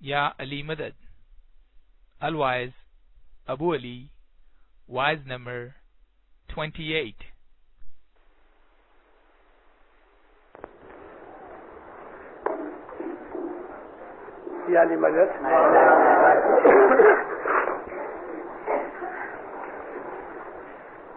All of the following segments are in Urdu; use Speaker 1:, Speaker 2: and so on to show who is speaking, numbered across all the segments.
Speaker 1: Ya Ali Madad. Al-Waiz, Abu Ali, Waiz number 28.
Speaker 2: Ya Ali Madad.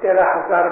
Speaker 2: 13,000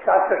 Speaker 2: 66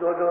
Speaker 2: 2-2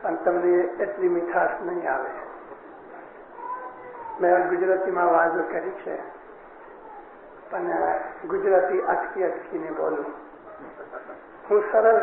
Speaker 2: પણ તમને એટલી મીઠાશ નહીં આવે। મેં ગુજરાતીમાં વાતો કરી છે પણ ગુજરાતી અટકી અટકીને બોલું। હું સરળ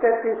Speaker 2: 33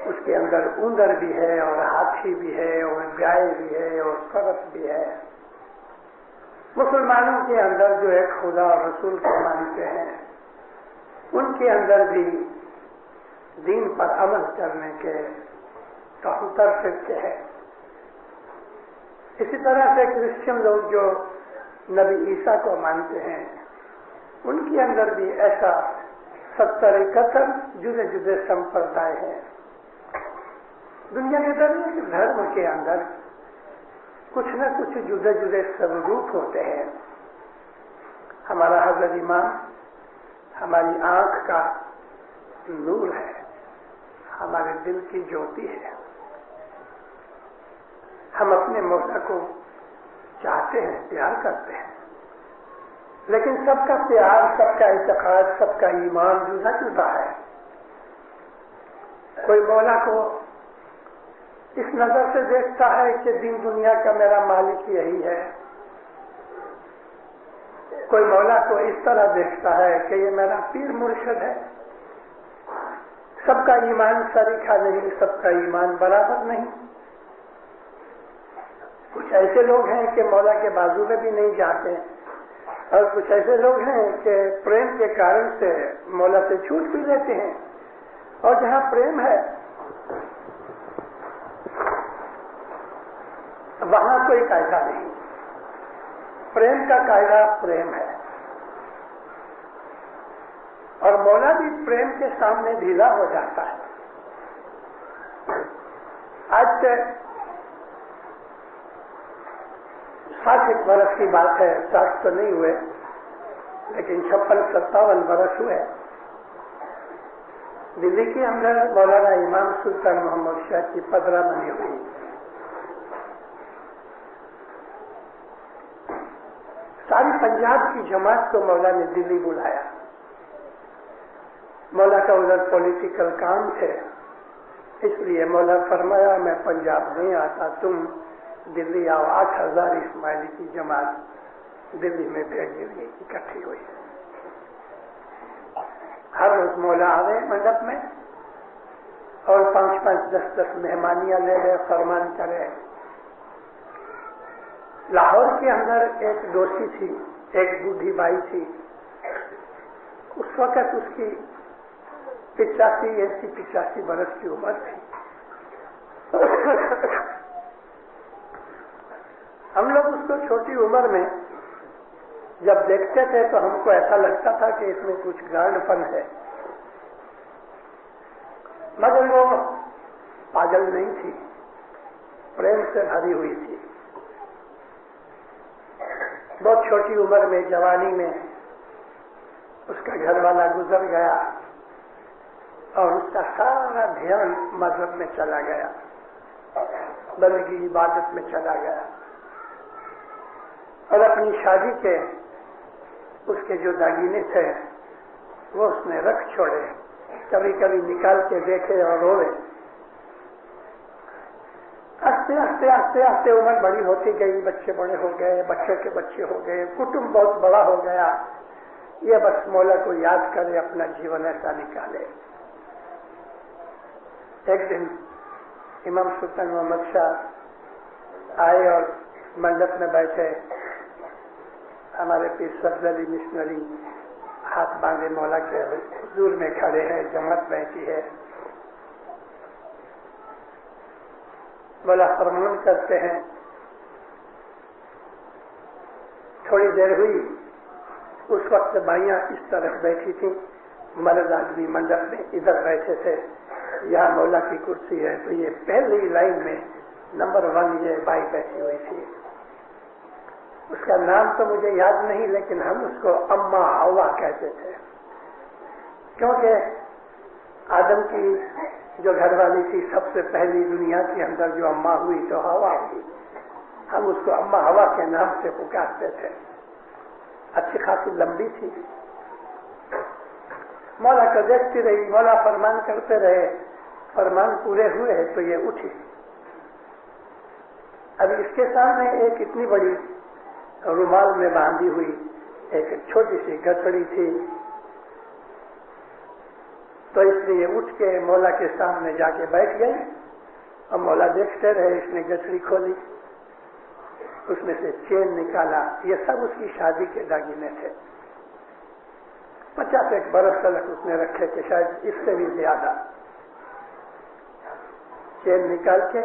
Speaker 2: اس کے اندر اونگر بھی ہے اور ہاتھی بھی ہے اور گائے بھی ہے اور فرس بھی ہے. مسلمانوں کے اندر جو ایک خدا اور رسول کو مانتے ہیں ان کے اندر بھی دین پر عمل کرنے کے 73 فرقے ہیں. اسی طرح سے کرسچن لوگ جو نبی عیسیٰ کو مانتے ہیں ان کے اندر بھی ایسا 70-71 جدے جدے سمپردائے ہیں. دنیا کے درمیان دھرم کے اندر کچھ نہ کچھ جدے جدے سوروپ ہوتے ہیں. ہمارا حضرت امام ہماری آنکھ کا نور ہے, ہمارے دل کی جوتی ہے. ہم اپنے مولا کو چاہتے ہیں, پیار کرتے ہیں, لیکن سب کا پیار, سب کا اعتقاد, سب کا ایمان جدا جدا ہے. کوئی مولا کو اس نظر سے دیکھتا ہے کہ دین دنیا کا میرا مالک یہی ہے, کوئی مولا کو اس طرح دیکھتا ہے کہ یہ میرا پیر مرشد ہے. سب کا ایمان سریکھا نہیں, سب کا ایمان برابر نہیں. کچھ ایسے لوگ ہیں کہ مولا کے بازو میں بھی نہیں جاتے, اور کچھ ایسے لوگ ہیں کہ پریم کے کارن سے مولا سے چھوٹ بھی لیتے ہیں. اور جہاں پریم ہے وہاں کوئی قاعدہ نہیں. پریم کا قاعدہ پریم ہے, اور مولا بھی پریم کے سامنے ڈھیلا ہو جاتا ہے. آج سے 60 برس کی بات ہے, 60 تو نہیں ہوئے لیکن 56-57 برس ہوئے. دلی کے اندر مولانا امام سلطان محمد شاہ کی پدرا بنی ہوئی. ساری پنجاب کی جماعت کو مولا نے دلی بلایا. مولا کا ادھر پولیٹیکل کام تھے, اس لیے مولا فرمایا میں پنجاب نہیں آتا, تم دلی آؤ. 8000 اسماعیلی کی جماعت دلی میں بھیجی ہوئی, اکٹھی ہوئی. ہر روز مولا آئے منڈپ میں اور 5-5, 10-10 مہمانیاں لے گئے, فرمان کرے. لاہور کے اندر ایک دوشی تھی, ایک بوڑھی بائی تھی. اس وقت اس کی 85 برس کی عمر تھی. ہم لوگ اس کو چھوٹی عمر میں جب دیکھتے تھے تو ہم کو ایسا لگتا تھا کہ اس میں کچھ گانڈ پن ہے, مگر وہ پاگل نہیں تھی, پریم سے بھری ہوئی تھی. بہت چھوٹی عمر میں, جوانی میں اس کا گھر والا گزر گیا اور اس کا سارا دھیان مذہب میں چلا گیا, بندگی عبادت میں چلا گیا. اور اپنی شادی کے اس کے جو داگینے تھے وہ اس نے رکھ چھوڑے, کبھی کبھی نکال کے دیکھے اور روئے. آستے آستے آستے آستے عمر بڑی ہوتی گئی, بچے بڑے ہو گئے, بچوں کے بچے ہو گئے, کٹمب بہت بڑا ہو گیا. یہ بس مولا کو یاد کرے, اپنا جیون ایسا نکالے. ایک دن امام سلطان محمد شاہ آئے اور منڈپ میں بیٹھے. ہمارے پیر سبز علی مشنری ہاتھ باندھے مولا کے حضور میں کھڑے ہیں, جماعت بیٹھی ہے. مولا فرمان کرتے ہیں. تھوڑی دیر ہوئی, اس وقت بائیاں اس طرف بیٹھی تھیں, مرد آدمی منڈپ میں ادھر بیٹھے تھے. یہاں مولا کی کرسی ہے, تو یہ پہلی لائن میں نمبر 1 یہ بائی بیٹھی ہوئی تھی. اس کا نام تو مجھے یاد نہیں, لیکن ہم اس کو اما ہوا کہتے تھے, کیونکہ آدم کی جو گھر والی تھی سب سے پہلی دنیا کے اندر جو اما ہوئی تو ہوا ہوئی. ہم اس کو اما ہوا کے نام سے پکارتے تھے. اچھی خاصی لمبی تھی. مولا کو دیکھتی رہی, مولا فرمان کرتے رہے. فرمان پورے ہوئے تو یہ اٹھی. ابھی اس کے سامنے ایک اتنی بڑی رومال میں باندھی ہوئی ایک چھوٹی سی گٹڑی تھی. تو اس لیے اٹھ کے مولا کے سامنے جا کے بیٹھ گئی اور مولا دیکھتے رہے. اس نے گٹھڑی کھولی, اس میں سے چین نکالا. یہ سب اس کی شادی کے داگینے تھے. 50 برس تک اس نے رکھے تھے, شاید اس سے بھی زیادہ. چین نکال کے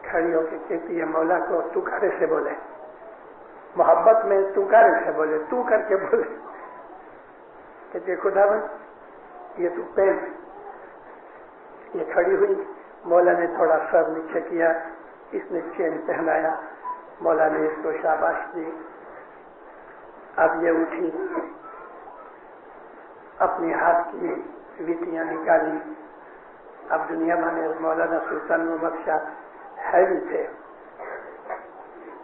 Speaker 2: کھڑی ہو کے کہتی ہے مولا کو, تو گھر سے بولے, محبت میں تو گھر سے بولے, تو کر کے بولے. کہتے خدا بند یہ تو پہن. یہ کھڑی ہوئی, مولا نے تھوڑا سر نیچے کیا, اس نے چین پہنایا, مولا نے اس کو شاباش دی. اب یہ اٹھی, اپنے ہاتھ کی ویٹیاں نکالی. اب دنیا میں مولانا سلطان محمد شاہ ہیوی تھے,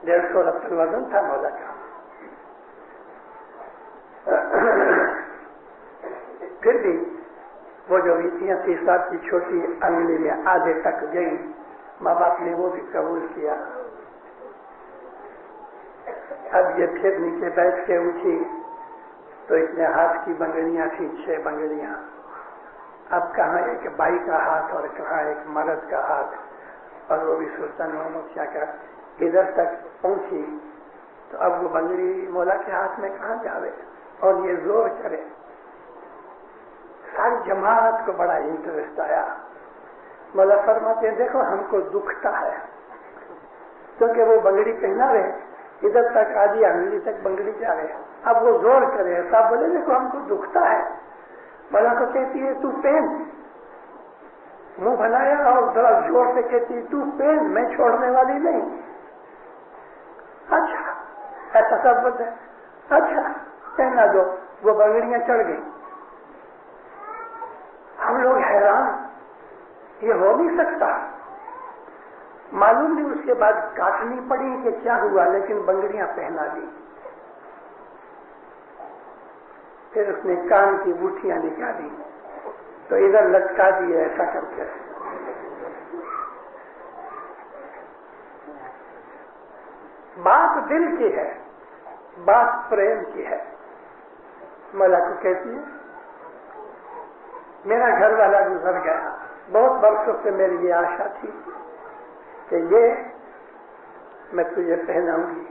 Speaker 2: 150 رفتر وزن تھا مولا کا. پھر بھی وہ جو ویٹیاں تھی ساتھ کی چھوٹی انگلی میں آدھے تک گئی. ماں باپ نے وہ بھی قبول کیا. اب یہ پھر نیچے بیٹھ کے اٹھی تو اس نے ہاتھ کی بنگڑیاں تھی 6 بنگڑیاں. اب کہاں ایک بائی کا ہاتھ اور کہاں ایک مرد کا ہاتھ, اور وہ بھی سلطان محمد شاہ کا. ادھر تک پہنچی تو اب وہ بنگڑی مولا کے ہاتھ میں کہاں جاوے اور یہ زور کرے. ساری جماعت کو بڑا انٹرسٹ آیا. مولا فرماتے ہیں دیکھو ہم کو دکھتا ہے, کیونکہ وہ بنگڑی پہنا رہے, ادھر تک آدھی انگلی تک بنگڑی جا رہے. اب وہ زور کرے, صاحب بولے دیکھو ہم کو دکھتا ہے. مولا کو کہتی ہے تو پہن, منہ بنایا اور ذرا زور سے کہتی ہے تو پہن, میں چھوڑنے والی نہیں. اچھا ایسا سب بولتے ہیں, اچھا پہنا دو. وہ بنگڑیاں چڑھ گئی. ہم لوگ حیران, یہ ہو نہیں سکتا. معلوم نہیں اس کے بعد کاٹنی پڑی کہ کیا ہوا, لیکن بنگڑیاں پہنا دی. پھر اس نے کان کی بوٹیاں نکالی تو ادھر لٹکا دیے ایسا کر کے. بات دل کی ہے, بات پریم کی ہے. مولا کو کہتی ہے میرا گھر والا گزر گیا, بہت برسوں سے میری یہ آشا تھی کہ یہ میں تجھے پہناؤں گی.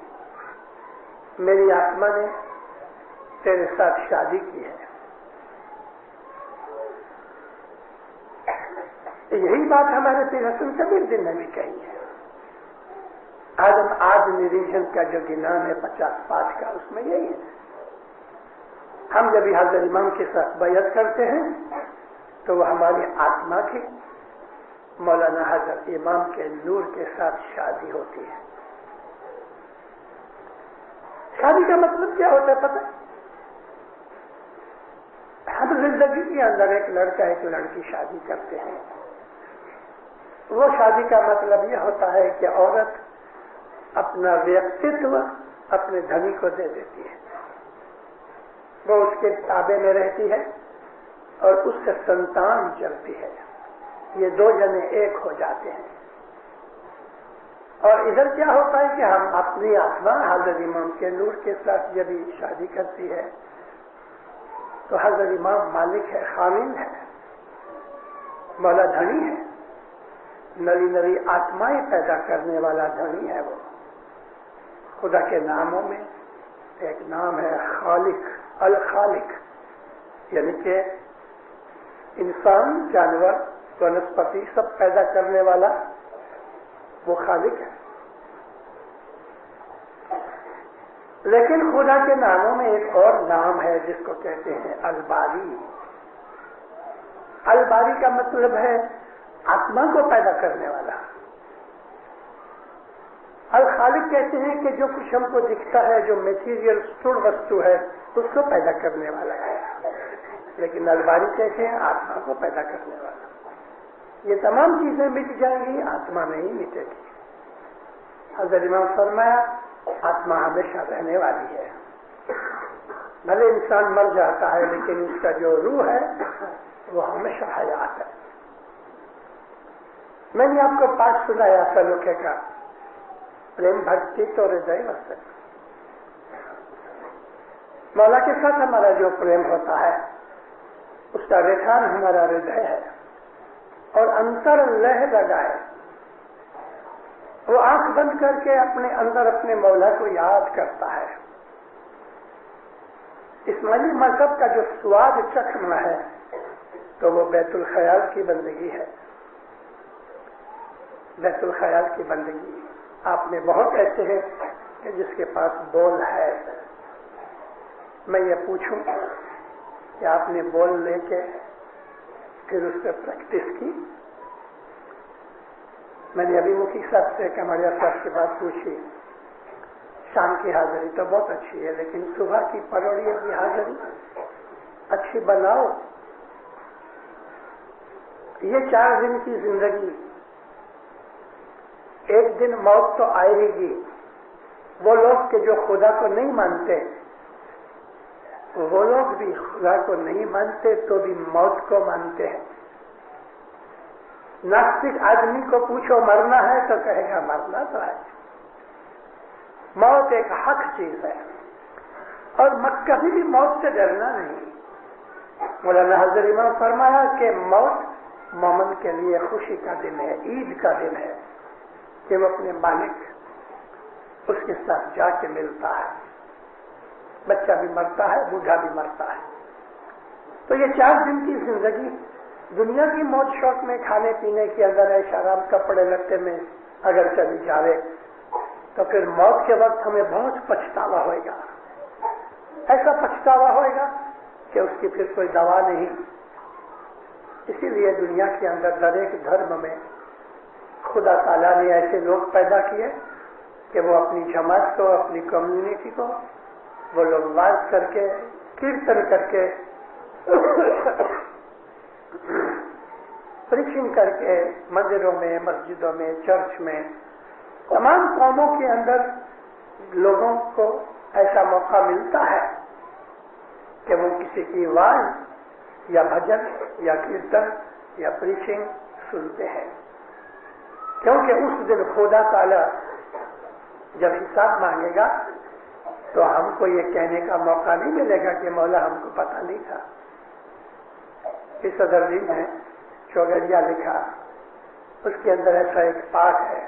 Speaker 2: میری آتما نے تیرے ساتھ شادی کی ہے. یہی بات ہمارے پیر حسن کبیر دن نے بھی کہی ہے. آدمی ریجن کا جو نام ہے 50 کا, اس میں یہی ہے. ہم جب حضرت امام کے ساتھ بیعت کرتے ہیں تو وہ ہماری آتما کی مولانا حضرت امام کے نور کے ساتھ شادی ہوتی ہے. شادی کا مطلب کیا ہوتا ہے پتہ؟ ہم زندگی کے اندر ایک لڑکا ایک لڑکی شادی کرتے ہیں. وہ شادی کا مطلب یہ ہوتا ہے کہ عورت اپنا ویکتتو اپنے دھنی کو دے دیتی ہے, وہ اس کے تابع میں رہتی ہے اور اس سے سنتان چلتی ہے. یہ 2 جنے ایک ہو جاتے ہیں. اور ادھر کیا ہوتا ہے کہ ہم اپنی آتما حضرت امام کے نور کے ساتھ جب شادی کرتی ہے تو حضرت امام مالک ہے, خامن ہے, مولا دھنی ہے, نئی نئی آتمائیں پیدا کرنے والا دھنی ہے. وہ خدا کے ناموں میں ایک نام ہے خالق, الخالق, یعنی کہ انسان, جانور, ونسپتی سب پیدا کرنے والا وہ خالق ہے. لیکن خدا کے ناموں میں ایک اور نام ہے جس کو کہتے ہیں الباری. الباری کا مطلب ہے آتما کو پیدا کرنے والا. الخالق کہتے ہیں کہ جو کچھ ہم کو دکھتا ہے, جو میٹیریل سٹور وستو ہے, اس کو پیدا کرنے والا ہے. لیکن الباری کہتے ہیں آتما کو پیدا کرنے والا. یہ تمام چیزیں مٹ جائیں گی, آتما نہیں مٹے گی. حضرت امام فرمایا آتما ہمیشہ رہنے والی ہے. بھلے انسان مر جاتا ہے لیکن اس کا جو روح ہے وہ ہمیشہ حیات ہے. میں نے آپ کو پاٹ سنایا سلوکے کا, پریم بھکتی تو ہردے وسط. مولا کے ساتھ ہمارا جو پریم ہوتا ہے اس کا ریحان ہمارا ہردے ہے، اور انتر لہ لگائے، وہ آنکھ بند کر کے اپنے اندر اپنے مولا کو یاد کرتا ہے۔ اسماعیلی مذہب کا جو سواد چکھنا ہے تو وہ بیت الخیال کی بندگی ہے۔ بیت الخیال کی بندگی، آپ نے بہت ایسے ہیں کہ جس کے پاس بول ہے، میں یہ پوچھوں کہ آپ نے بول لے کے پھر اس پہ پریکٹس کی؟ میں نے ابھی مفتی صاحب سے کمریا صاحب کی بات پوچھی، شام کی حاضری تو بہت اچھی ہے لیکن صبح کی پروڑیوں کی حاضری اچھی بناؤ۔ یہ 4 دن کی زندگی، ایک دن موت تو آئے گی۔ وہ لوگ کہ جو خدا کو نہیں مانتے، وہ لوگ بھی خدا کو نہیں مانتے تو بھی موت کو مانتے ہیں۔ ناستک آدمی کو پوچھو مرنا ہے تو کہے گا مرنا تو ہے، موت ایک حق چیز ہے، اور کبھی بھی موت سے ڈرنا نہیں۔ مولانا حضرت امام فرمایا کہ موت مومن کے لیے خوشی کا دن ہے، عید کا دن ہے کہ وہ اپنے مالک اس کے ساتھ جا کے ملتا ہے۔ بچہ بھی مرتا ہے، بوڑھا بھی مرتا ہے۔ تو یہ 4 دن کی زندگی دنیا کی موج شوق میں، کھانے پینے کے اندر عیش آرام، کپڑے لتے میں اگر چلی جاوے تو پھر موت کے وقت ہمیں بہت پچھتاوا ہوئے گا، ایسا پچھتاوا ہوئے گا کہ اس کی پھر کوئی دوا نہیں۔ اسی لیے دنیا کے اندر ہر ایک دھرم میں خدا تعالیٰ نے ایسے لوگ پیدا کیے کہ وہ اپنی جماعت کو، اپنی کمیونٹی کو، وہ لوگ واز کر کے، کیرتن کر کے، پریچنگ کر کے، مندروں میں، مسجدوں میں، چرچ میں، تمام قوموں کے اندر لوگوں کو ایسا موقع ملتا ہے کہ وہ کسی کی واز یا بھجن یا کیرتن یا پریچنگ سنتے ہیں، کیونکہ اس دن خدا تعالیٰ جب حساب مانگے گا تو ہم کو یہ کہنے کا موقع نہیں ملے گا کہ مولا ہم کو پتہ نہیں تھا۔ اس صدر جی نے چوگڑیا لکھا، اس کے اندر ایسا ایک پاک ہے،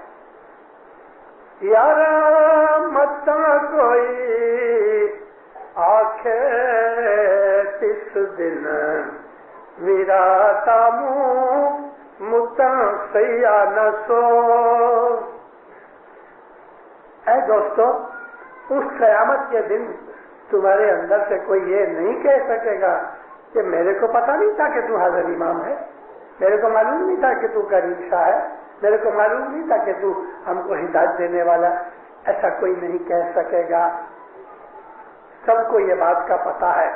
Speaker 2: یارا متا کوئی آنکھے تس دن میرا تامو متا سیا نہ سو۔ اے دوستو، اس قیامت کے دن تمہارے اندر سے کوئی یہ نہیں کہہ سکے گا کہ میرے کو پتہ نہیں تھا کہ تو حاضر امام ہے، میرے کو معلوم نہیں تھا کہ تو کریم شاہ ہے، میرے کو معلوم نہیں تھا کہ تو ہم کو ہدایت دینے والا۔ ایسا کوئی نہیں کہہ سکے گا، سب کو یہ بات کا پتہ ہے۔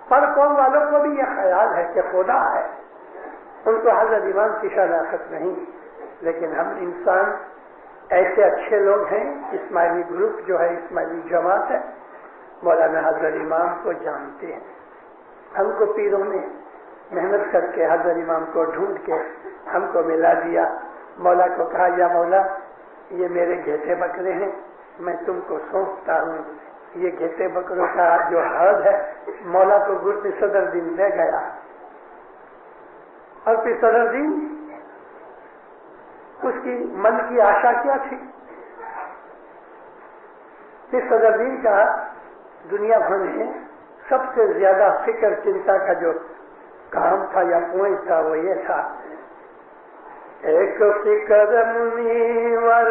Speaker 2: پر قوم والوں کو بھی یہ خیال ہے کہ خدا ہے، ان کو حضرت امام کی شناخت نہیں، لیکن ہم انسان ایسے اچھے لوگ ہیں، اسماعیلی گروپ جو ہے، اسماعیلی جماعت ہے، مولانا حضرت امام کو جانتے ہیں۔ ہم کو پیروں نے محنت کر کے حضرت امام کو ڈھونڈ کے ہم کو ملا دیا۔ مولا کو کہا، یا مولا یہ میرے گھیٹے بکرے ہیں، میں تم کو سونپتا ہوں۔ یہ گھیٹے بکروں کا جو حد ہے مولا کو گرد صدر دین دے گیا، اور پھر صدر دین اس کی من کی آشا کیا تھی؟ پھر صدر دین کا دنیا بھر میں سب سے زیادہ فکر چنتا کا جو کام تھا یا پوائنٹ تھا وہ یہ تھا، ایک فکر منیور،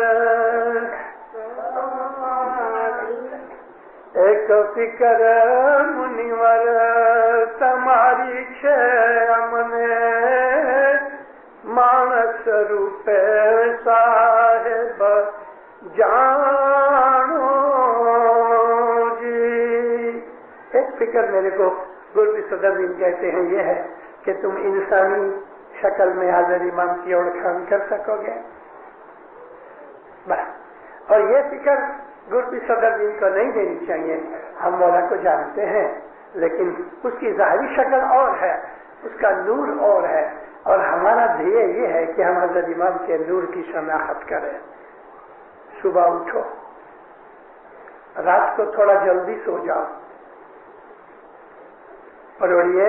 Speaker 2: ایک فکر منیور تمہاری امنے مانس روپے صاحب جانو جی۔ ایک فکر میرے کو گربی صدر دین کہتے ہیں یہ ہے کہ تم انسانی شکل میں حاضر امام کی اوڑکھان کر سکو گے بس۔ اور یہ فکر گربی صدر دین کو نہیں دینی چاہیے۔ ہم مولا کو جانتے ہیں لیکن اس کی ظاہری شکل اور ہے، اس کا نور اور ہے، اور ہمارا دھیے یہ ہے کہ ہم حضرت امام کے نور کی شناخت کریں۔ صبح اٹھو، رات کو تھوڑا جلدی سو جاؤ، پڑھیے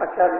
Speaker 2: 50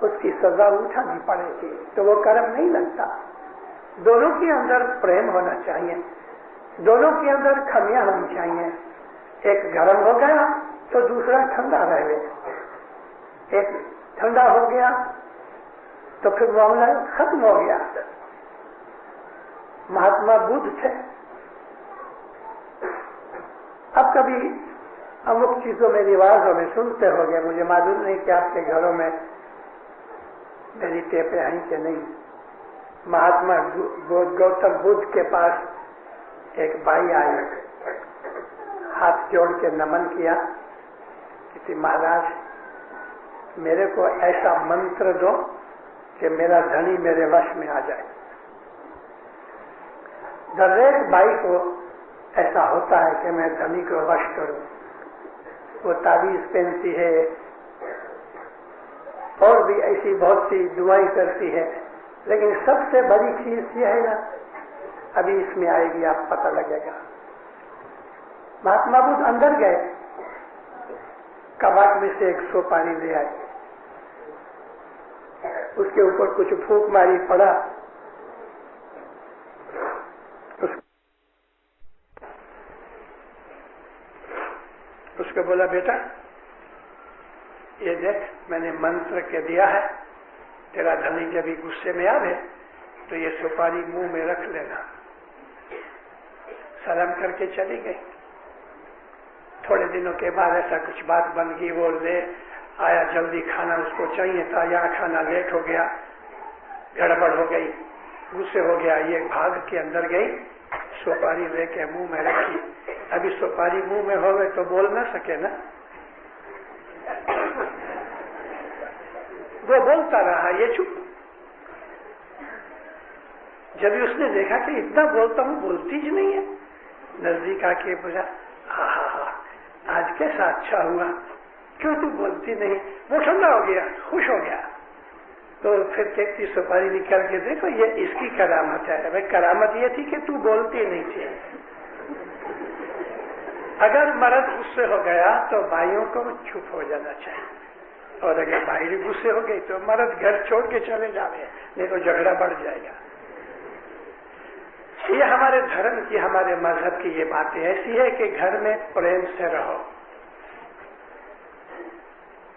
Speaker 2: اس کی سزا اٹھانی پڑے گی، تو وہ کرم نہیں لگتا۔ دونوں کے اندر پریم ہونا چاہیے، دونوں کے اندر خمیاں ہونی چاہیے۔ ایک گرم ہو گیا تو دوسرا ٹھنڈا رہے، ایک ٹھنڈا ہو گیا تو پھر معاملہ ختم ہو گیا۔ مہاتما بدھ تھے، اب کبھی امک چیزوں میں رواجوں میں سنتے ہو گے، مجھے معلوم نہیں کہ آپ کے گھروں میں میری ٹیپیں ہیں کہ نہیں۔ مہاتما گوتم بدھ کے پاس ایک بھائی آئے، ہاتھ جوڑ کے نمن کیا کہ مہاراج میرے کو ایسا منتر دو کہ میرا دھنی میرے وش میں آ جائے۔ ہر ایک بھائی کو ایسا ہوتا ہے کہ میں دھنی کو وش کروں، وہ تعویذ پہنتی ہے اور بھی ایسی بہت سی دعائیں کرتی ہے، لیکن سب سے بڑی چیز یہ ہے نا، ابھی اس میں آئے گی، آپ پتہ لگے گا۔ مہاتما بدھ اندر گئے، کباڑ میں سے ایک سوپاری لے آئے، اس کے اوپر کچھ پھونک ماری، پڑا، اس کو بولا بیٹا یہ دیکھ میں نے منتر کے دیا ہے، تیرا دھنی جب غصے میں آوے تو یہ سپاری منہ میں رکھ لینا۔ سلام کر کے چلی گئی۔ تھوڑے دنوں کے بعد ایسا کچھ بات بن گئی، وہ لے آیا، جلدی کھانا اس کو چاہیے تھا، یہاں کھانا لیٹ ہو گیا، گڑبڑ ہو گئی، غصے ہو گیا، یہ بھاگ کے اندر گئی، سپاری لے کے منہ میں رکھی۔ ابھی سپاری منہ میں ہو گئے تو بول نہ سکے نا، وہ بولتا رہا، یہ چپ۔ جب اس نے دیکھا کہ اتنا بولتا ہوں بولتی ہی نہیں ہے، نزدیک آ کے بولا آج کیسا اچھا ہوا، کیوں تو بولتی نہیں؟ وہ ٹھنڈا ہو گیا، خوش ہو گیا۔ تو پھر کہتی سپاری نکال کے دیکھو یہ اس کی کرامت ہے۔ بھائی کرامت یہ تھی کہ تو بولتی نہیں تھی۔ اگر مرد غصے ہو گیا تو بھائیوں کو چپ ہو جانا چاہیے، اور اگر بھائی غصے ہو گئی تو مرد گھر چھوڑ کے چلے جاوے، نہیں تو جھگڑا بڑھ جائے گا۔ یہ ہمارے دھرم کی، ہمارے مذہب کی یہ باتیں ایسی ہے کہ گھر میں پریم سے رہو۔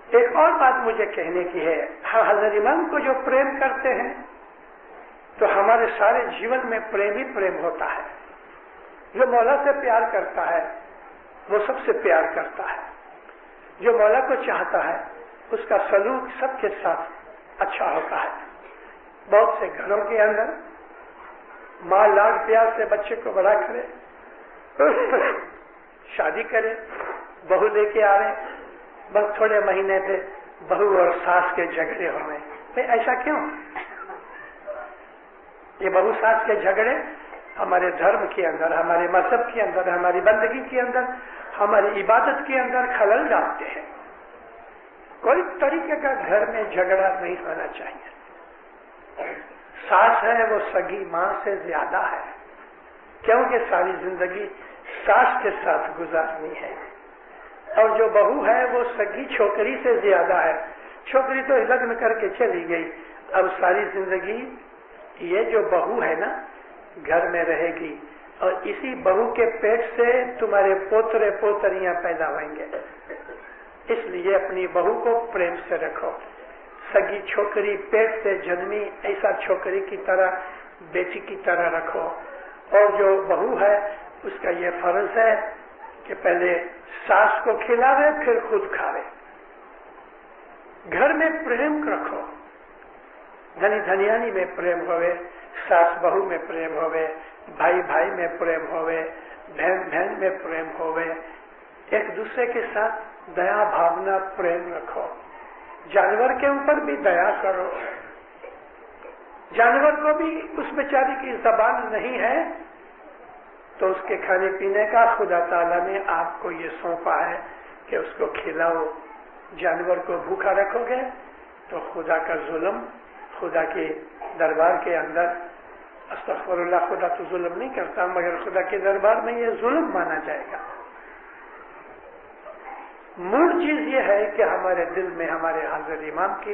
Speaker 2: ایک اور بات مجھے کہنے کی ہے، ہم حضرت امام کو جو پریم کرتے ہیں تو ہمارے سارے جیون میں پریم ہی پریم ہوتا ہے۔ جو مولا سے پیار کرتا ہے وہ سب سے پیار کرتا ہے، جو مولا کو چاہتا ہے اس کا سلوک سب کے ساتھ اچھا ہوتا ہے۔ بہت سے گھروں کے اندر ماں لاڈ پیار سے بچے کو بڑا کرے، شادی کرے، بہو لے کے آ رہے، بس تھوڑے مہینے پہ بہو اور ساس کے جھگڑے ہو رہے۔ ایسا کیوں؟ یہ بہو ساس کے جھگڑے ہمارے دھرم کے اندر، ہمارے مذہب کے اندر، ہماری بندگی کے اندر، ہماری عبادت کے اندر خلل ڈالتے ہیں۔ کوئی طریقے کا گھر میں جھگڑا نہیں ہونا چاہیے۔ ساس ہے وہ سگی ماں سے زیادہ ہے، کیونکہ ساری زندگی ساس کے ساتھ گزارنی ہے، اور جو بہو ہے وہ سگی چھوکری سے زیادہ ہے۔ چھوکری تو لگن کر کے چلی گئی، اب ساری زندگی یہ جو بہو ہے نا گھر میں رہے گی، اور اسی بہو کے پیٹ سے تمہارے پوترے پوتریاں پیدا ہوئیں گے۔ اس لیے اپنی بہو کو پریم سے رکھو۔ سگی چھوکری پیٹ سے جنمی، ایسا چھوکری کی طرح، بیٹی کی طرح رکھو۔ اور جو بہو ہے اس کا یہ فرض ہے کہ پہلے ساس کو کھلاوے پھر خود کھاوے۔ گھر میں پریم رکھو، دھنی دھنیانی میں پریم ہوئے، ساس بہو میں پریم ہوئے، بھائی بھائی میں پریم ہوئے، بہن بہن میں پریم ہوئے، ایک دوسرے کے ساتھ دیا بھاونا پریم رکھو۔ جانور کے اوپر بھی دیا کرو۔ جانور کو بھی اس بیچاری کی زبان نہیں ہے تو اس کے کھانے پینے کا خدا تعالیٰ نے آپ کو یہ سونپا ہے کہ اس کو کھلاؤ۔ جانور کو بھوکا رکھو گے تو خدا کا ظلم، خدا کے دربار کے اندر، استغفر اللہ، خدا تو ظلم نہیں کرتا مگر خدا کے دربار میں یہ ظلم مانا جائے گا۔ مول چیز یہ ہے کہ ہمارے دل میں ہمارے حضرت امام کی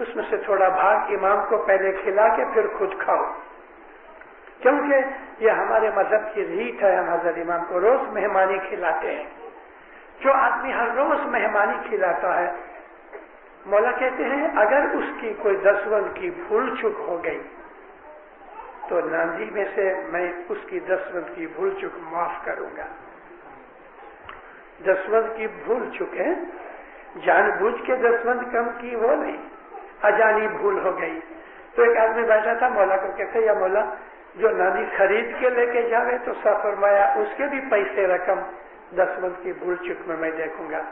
Speaker 2: اس میں سے تھوڑا بھاگ امام کو پہلے کھلا کے پھر خود کھاؤ، کیونکہ یہ ہمارے مذہب کی ریت ہے، ہم حضرت امام کو روز مہمانی کھلاتے ہیں۔ جو آدمی ہر روز مہمانی کھلاتا ہے، مولا کہتے ہیں اگر اس کی کوئی دسوند کی بھول چک ہو گئی تو ناندی میں سے میں اس کی دسوند کی بھول چک معاف کروں گا۔ دسوند کی بھول چک ہے، جان بوجھ کے دسوند کم کی وہ نہیں، اجانی بھول ہو گئی۔ تو ایک آدمی بیٹھا تھا، مولا کو کہتے یا مولا جو ناندی خرید کے لے کے جاوے تو سا فرمایا اس کے بھی پیسے رقم دسوند کی بھول چک میں دیکھوں گا۔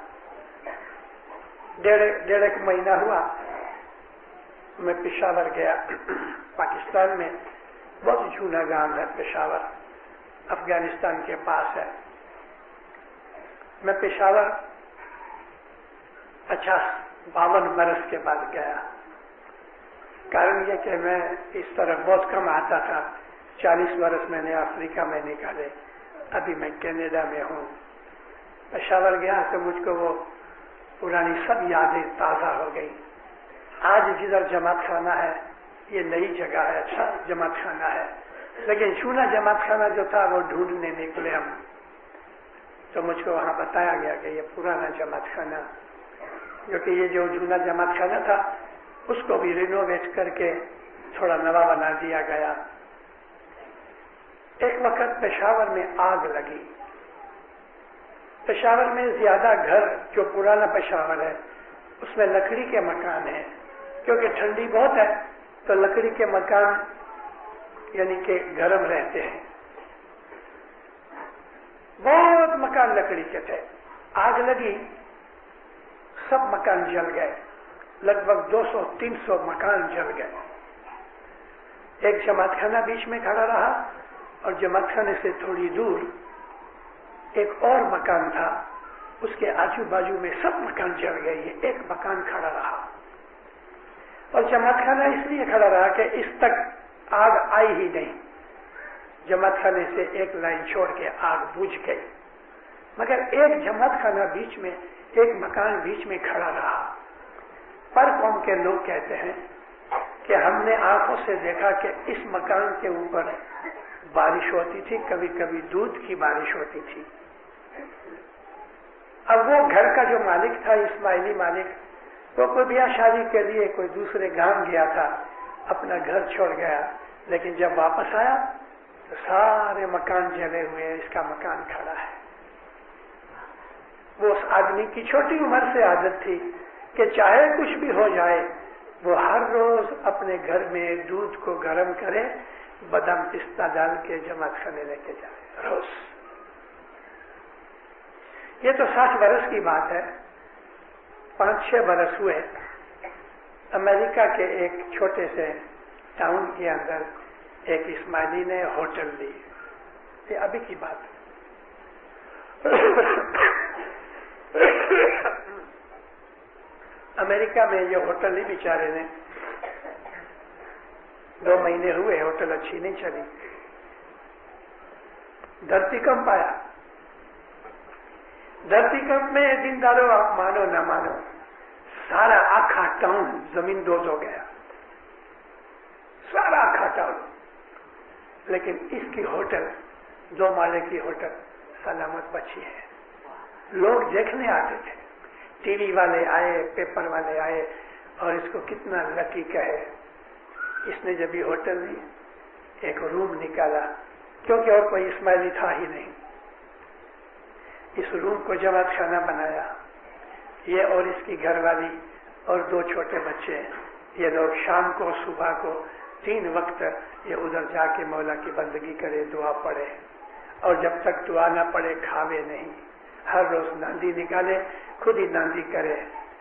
Speaker 2: ڈیڑھ ایک مہینہ ہوا، میں پشاور گیا۔ پاکستان میں بہت جھونا گاؤں ہے پشاور، افغانستان کے پاس ہے۔ میں پشاور 52 برس کے بعد گیا۔ کارن یہ کہ میں اس طرح بہت کم آتا تھا، 40 برس میں نے افریقہ میں نکالے، ابھی میں کینیڈا میں ہوں۔ پشاور گیا تو مجھ کو وہ پرانی سب یادیں تازہ ہو گئی۔ آج جدھر جماعت خانہ ہے یہ نئی جگہ ہے، اچھا جماعت خانہ ہے، لیکن جھونا جماعت خانہ جو تھا وہ ڈھونڈنے نکلے ہم، تو مجھ کو وہاں بتایا گیا کہ یہ پرانا جماعت خانہ، کیونکہ یہ جو جھونا جماعت خانہ تھا اس کو بھی رینوویٹ کر کے تھوڑا نوا بنا دیا گیا۔ ایک وقت پشاور میں آگ لگی۔ پشاور میں زیادہ گھر جو پرانا پشاور ہے اس میں لکڑی کے مکان ہیں، کیونکہ ٹھنڈی بہت ہے تو لکڑی کے مکان یعنی کہ گرم رہتے ہیں۔ بہت مکان لکڑی کے تھے، آگ لگی، سب مکان جل گئے، لگ بھگ 200-300 مکان جل گئے۔ ایک جماعت خانہ بیچ میں کھڑا رہا اور جماعت خانے سے تھوڑی دور ایک اور مکان تھا، اس کے آجو باجو میں سب مکان جل گئے، یہ ایک مکان کھڑا رہا۔ اور جماعت خانہ اس لیے کھڑا رہا کہ اس تک آگ آئی ہی نہیں، جماعت خانے سے ایک لائن چھوڑ کے آگ بجھ گئی، مگر ایک جماعت خانہ بیچ میں، ایک مکان بیچ میں کھڑا رہا۔ پر قوم کے لوگ کہتے ہیں کہ ہم نے آنکھوں سے دیکھا کہ اس مکان کے اوپر بارش ہوتی تھی، کبھی کبھی دودھ کی بارش ہوتی تھی۔ اب وہ گھر کا جو مالک تھا، اسماعیلی مالک، وہ کوئی بیاہ شادی کے لیے کوئی دوسرے گاؤں گیا تھا، اپنا گھر چھوڑ گیا، لیکن جب واپس آیا تو سارے مکان جلے ہوئے ہیں، اس کا مکان کھڑا ہے۔ وہ اس آدمی کی چھوٹی عمر سے عادت تھی کہ چاہے کچھ بھی ہو جائے وہ ہر روز اپنے گھر میں دودھ کو گرم کرے، بادام پستہ ڈال کے جماعت خانے لے کے جائے روز۔ یہ تو 60 برس کی بات ہے۔ 5-6 برس ہوئے، امریکہ کے ایک چھوٹے سے ٹاؤن کے اندر ایک اسماعیلی نے ہوٹل لی، یہ ابھی کی بات ہے۔ امریکہ میں یہ ہوٹل لی، بیچارے نے 2 مہینے ہوئے، ہوٹل اچھی نہیں چلی، دھرتی کم پایا۔ دھرتی کم میں دینداروں، آپ مانو نہ مانو، سارا آکھا ٹاؤن زمین دوز ہو گیا، سارا آکھا ٹاؤن۔ لیکن اس کی ہوٹل 2 مالے کی ہوٹل سلامت بچی ہے۔ لوگ دیکھنے آتے تھے، ٹی وی والے آئے، پیپر والے آئے، اور اس کو کتنا لکی کہے۔ اس نے جب یہ ہوٹل لی، ایک روم نکالا، کیونکہ اور کوئی اسماعیلی تھا ہی نہیں، اس روم کو جماعت خانہ بنایا۔ یہ اور اس کی گھر والی اور 2 چھوٹے بچے، یہ لوگ شام کو صبح کو 3 وقت یہ ادھر جا کے مولا کی بندگی کرے، دعا پڑھے، اور جب تک دعا نہ پڑھے کھاوے نہیں۔ ہر روز ناندی نکالے، خود ہی ناندی کرے،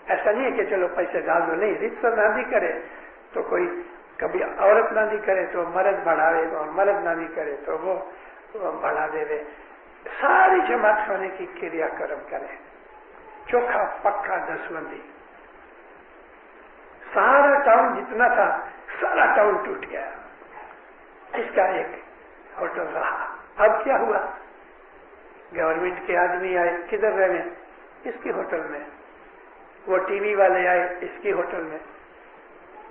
Speaker 2: ایسا نہیں ہے کہ چلو پیسے ڈال دو، نہیں، ریت پر ناندی کرے تو کوئی کبھی عورت ناندی کرے تو مرد بڑھاوے، اور مرد ناندی کرے تو وہ بڑھا دے وے۔ ساری جماعت خانے کی کریا کرم کرے، چوکھا پکا دسوندی۔ سارا ٹاؤن جتنا تھا سارا ٹاؤن ٹوٹ گیا، اس کا ایک ہوٹل رہا۔ اب کیا ہوا؟ گورنمنٹ کے آدمی آئے، کدھر رہے؟ اس کی ہوٹل میں۔ وہ ٹی وی والے آئے، اس کی ہوٹل میں۔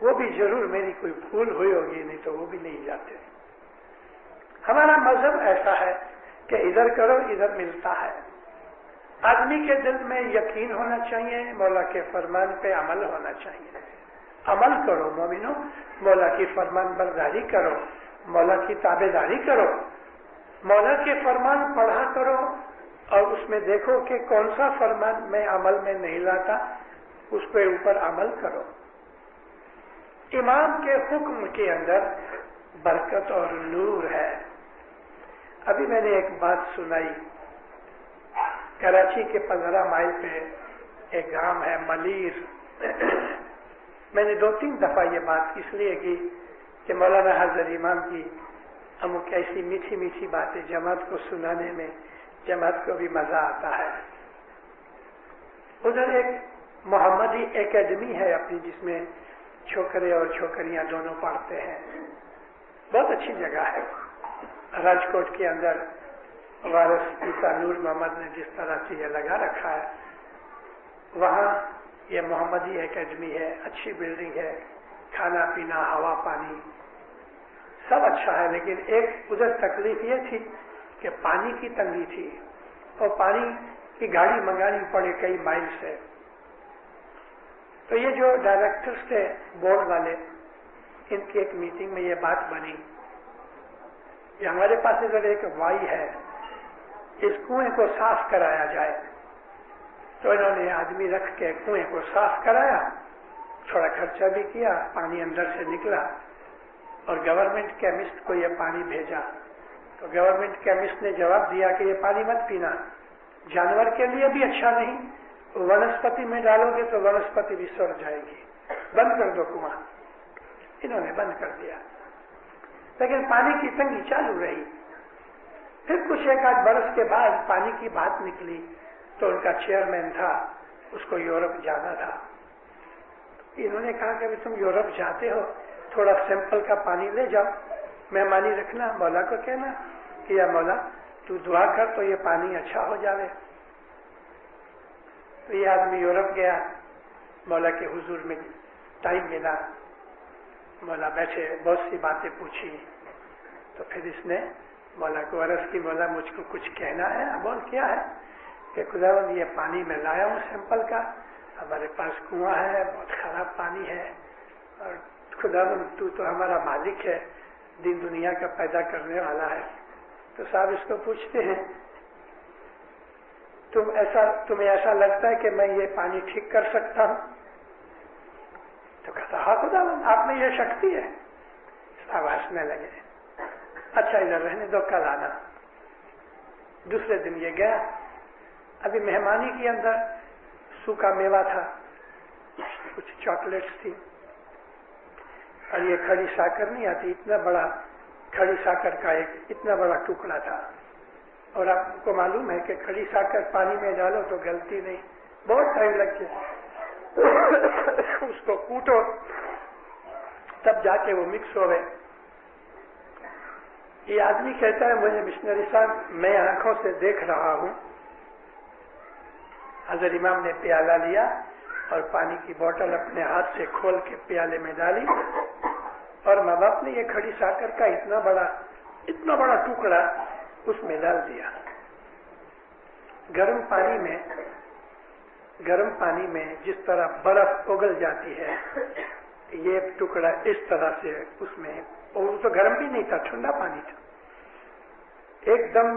Speaker 2: وہ بھی ضرور میری کوئی بھول ہوئی ہوگی، نہیں تو وہ بھی نہیں جاتے۔ ہمارا مذہب ایسا ہے کہ ادھر کرو ادھر ملتا ہے۔ آدمی کے دل میں یقین ہونا چاہیے، مولا کے فرمان پہ عمل ہونا چاہیے۔ عمل کرو مومنو، مولا کی فرمان برداری کرو، مولا کی تابع داری کرو، مولا کے فرمان پڑھا کرو، اور اس میں دیکھو کہ کون سا فرمان میں عمل میں نہیں لاتا، اس پہ اوپر عمل کرو۔ امام کے حکم کے اندر برکت اور نور ہے۔ ابھی میں نے ایک بات سنائی، کراچی کے 15 مائل پہ ایک گاؤں ہے ملیر۔ میں نے 2-3 دفعہ یہ بات اس لیے کی کہ مولانا حضر امام کی امک ایسی میٹھی میٹھی باتیں جماعت کو سنانے میں جماعت کو بھی مزہ آتا ہے۔ ادھر ایک محمدی اکیڈمی ہے اپنی، جس میں چھوکرے اور چھوکریاں دونوں پڑھتے ہیں، بہت اچھی جگہ ہے۔ راجکوٹ کے اندر وارث عیسیٰ نور محمد نے جس طرح سے یہ لگا رکھا ہے، وہاں یہ محمدی اکیڈمی ہے، اچھی بلڈنگ ہے، کھانا پینا ہوا پانی سب اچھا ہے، لیکن ایک ادھر تکلیف یہ تھی کہ پانی کی تنگی تھی اور پانی کی گاڑی منگانی پڑے کئی مائل سے۔ تو یہ جو ڈائریکٹرز تھے بورڈ والے، ان کی ایک میٹنگ میں یہ بات بنی کہ ہمارے پاس ادھر ایک وائی ہے، اس کنویں کو صاف کرایا جائے۔ تو انہوں نے آدمی رکھ کے کنویں کو صاف کرایا، تھوڑا خرچہ بھی کیا، پانی اندر سے نکلا، اور گورنمنٹ کیمسٹ کو یہ پانی بھیجا۔ تو گورنمنٹ کیمسٹ نے جواب دیا کہ یہ پانی مت پینا، جانور کے لیے بھی اچھا نہیں، ونسپتی میں ڈالو گے تو ونسپتی بھی سڑ جائے گی، بند کر دو کنواں۔ انہوں نے بند کر دیا، لیکن پانی کی تنگی چالو رہی۔ پھر کچھ 1-8 برس کے بعد پانی کی بات نکلی، تو ان کا چیئرمین تھا، اس کو یورپ جانا تھا۔ انہوں نے کہا کہ تم یورپ جاتے ہو، تھوڑا سیمپل کا پانی لے جاؤ، مہمانی رکھنا، مولا کو کہنا کہ یا مولا تو دعا کر تو یہ پانی اچھا ہو جاوے۔ تو یہ آدمی یورپ گیا، مولا کے حضور میں ٹائم ملا، مولا بیٹھے، بہت سی باتیں پوچھی۔ تو پھر اس نے مولا کو عرض کی، مولا مجھ کو کچھ کہنا ہے۔ بول کیا ہے؟ کہ خداوند یہ پانی میں لایا ہوں سیمپل کا، ہمارے پاس کنواں ہے، بہت خراب پانی ہے، اور خداوند تو ہمارا مالک ہے، دین دنیا کا پیدا کرنے والا ہے۔ تو صاحب اس کو پوچھتے ہیں، تمہیں ایسا لگتا ہے کہ میں یہ پانی ٹھیک کر سکتا ہوں؟ تو کہتا ہاں خداوند آپ میں یہ شکتی ہے۔ صاحب ہنسنے لگے، اچھا ادھر رہنے دو، کل آنا۔ دوسرے دن یہ گیا، ابھی مہمانی کے اندر سوکھا میوہ تھا، کچھ چاکلیٹس تھی، اور یہ کھڑی ساکر نہیں آتی، اتنا بڑا کھڑی ساکر کا ایک اتنا بڑا ٹکڑا تھا۔ اور آپ کو معلوم ہے کہ کھڑی ساکر پانی میں ڈالو تو گلتی نہیں، بہت ٹائم لگتی ہے، اس کو کوٹو تب جا کے وہ مکس ہو گئے۔ یہ آدمی کہتا ہے مجھے مشنری صاحب میں آنکھوں سے دیکھ رہا ہوں، حضرت امام نے پیالہ لیا اور پانی کی بوتل اپنے ہاتھ سے کھول کے پیالے میں ڈالی، اور ماں باپ نے یہ کھڑی ساکر کا اتنا بڑا ٹکڑا اس میں ڈال دیا۔ گرم پانی میں جس طرح برف پگھل جاتی ہے، یہ ٹکڑا اس طرح سے اس میں، اور وہ تو گرم بھی نہیں تھا، ٹھنڈا پانی تھا، ایک دم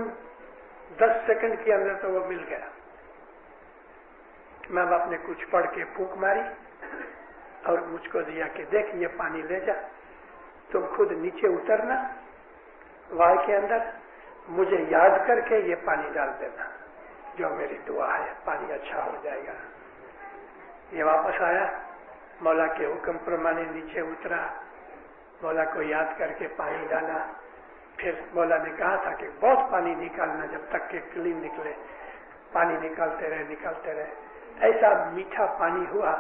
Speaker 2: 10 سیکنڈ کے اندر تو وہ مل گیا۔ ماں باپ نے کچھ پڑھ کے پھونک ماری اور مجھ کو دیا کہ دیکھ یہ پانی لے جا، تم خود نیچے اترنا وہاں کے اندر، مجھے یاد کر کے یہ پانی ڈال دینا، جو میری دعا ہے پانی اچھا ہو جائے گا۔ یہ واپس آیا، مولا کے حکم پر میں نے نیچے اترا، مولا کو یاد کر کے پانی ڈالا۔ پھر مولا نے کہا تھا کہ بہت پانی نکالنا جب تک کہ کلین نکلے، پانی نکالتے رہے۔ ایسا میٹھا پانی ہوا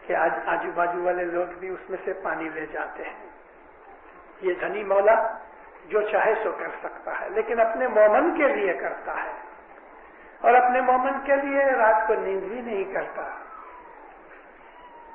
Speaker 2: کہ آج آجو باجو والے لوگ بھی اس میں سے پانی لے جاتے ہیں۔ یہ دھنی مولا جو چاہے سو کر سکتا ہے، لیکن اپنے مومن کے لیے کرتا ہے، اور اپنے مومن کے لیے رات کو نیند بھی نہیں کرتا۔